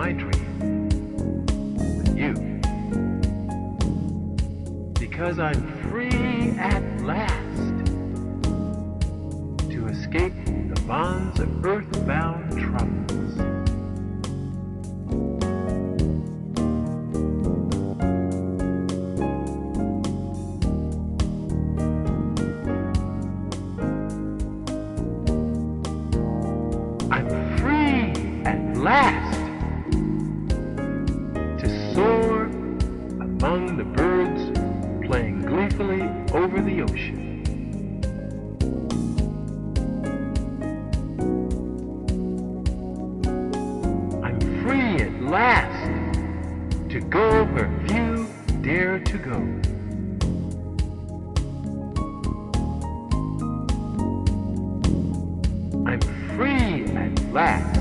my dream with you. Because I'm free at last to escape the bonds of earthbound troubles. I'm free at last to soar among the birds playing gleefully over the ocean. I'm free at last to go where few dare to go. I'm free at last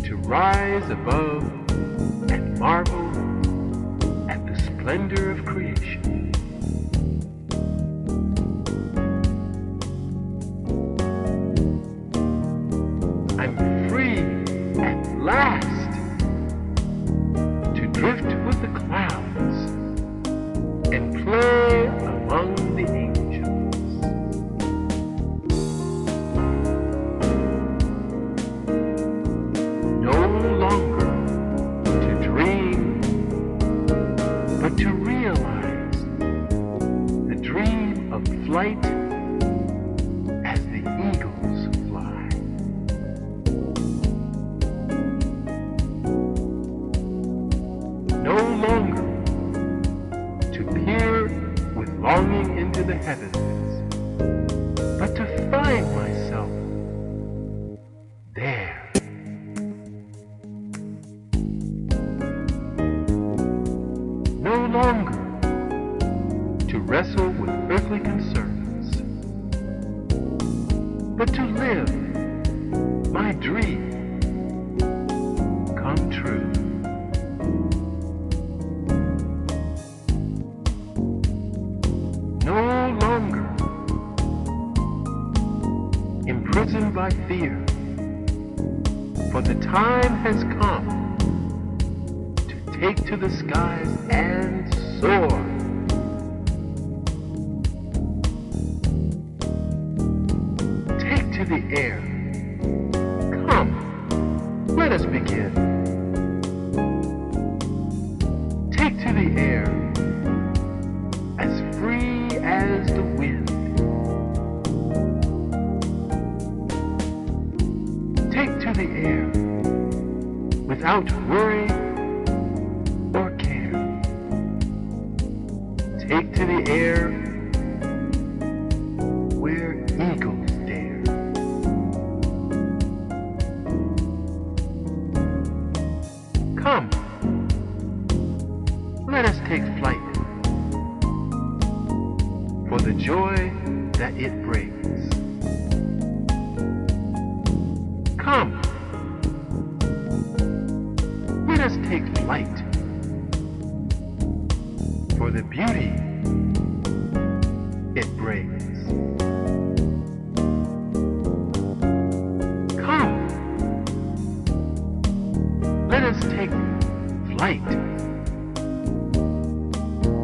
to rise above and marvel at the splendor of creation. I'm free at last to drift with the clouds and play among the angels. No longer to dream, but to realize the dream of flight as the eagles fly. No longer to peer with longing into the heavens, but to find myself there. No longer to wrestle with earthly concerns, but to live my dream come true. No longer imprisoned by fear, for the time has come to take to the skies and soar. Take to the air. Come, let us begin. Take to the air, as free as the wind. Take to the air, without worry or care. Take to the air, where eagles dare. Come, let us take flight, for the joy that it brings. Come, let us take flight, for the beauty it brings. Come, let us take flight,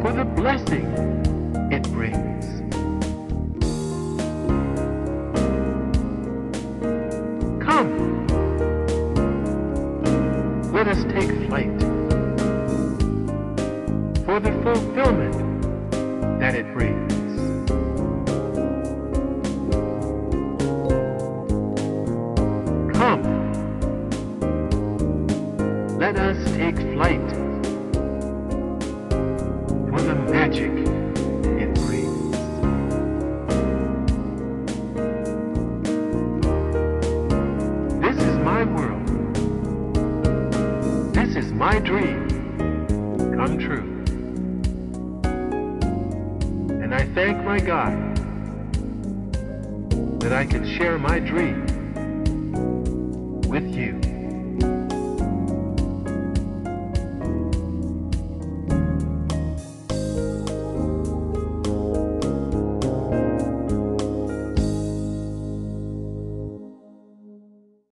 for the blessing it brings. Come, let us take flight, for the fulfillment that it brings. Come, let us take flight, for the magic it brings. This is my world. This is my dream come true. And I thank my God that I can share my dream with you.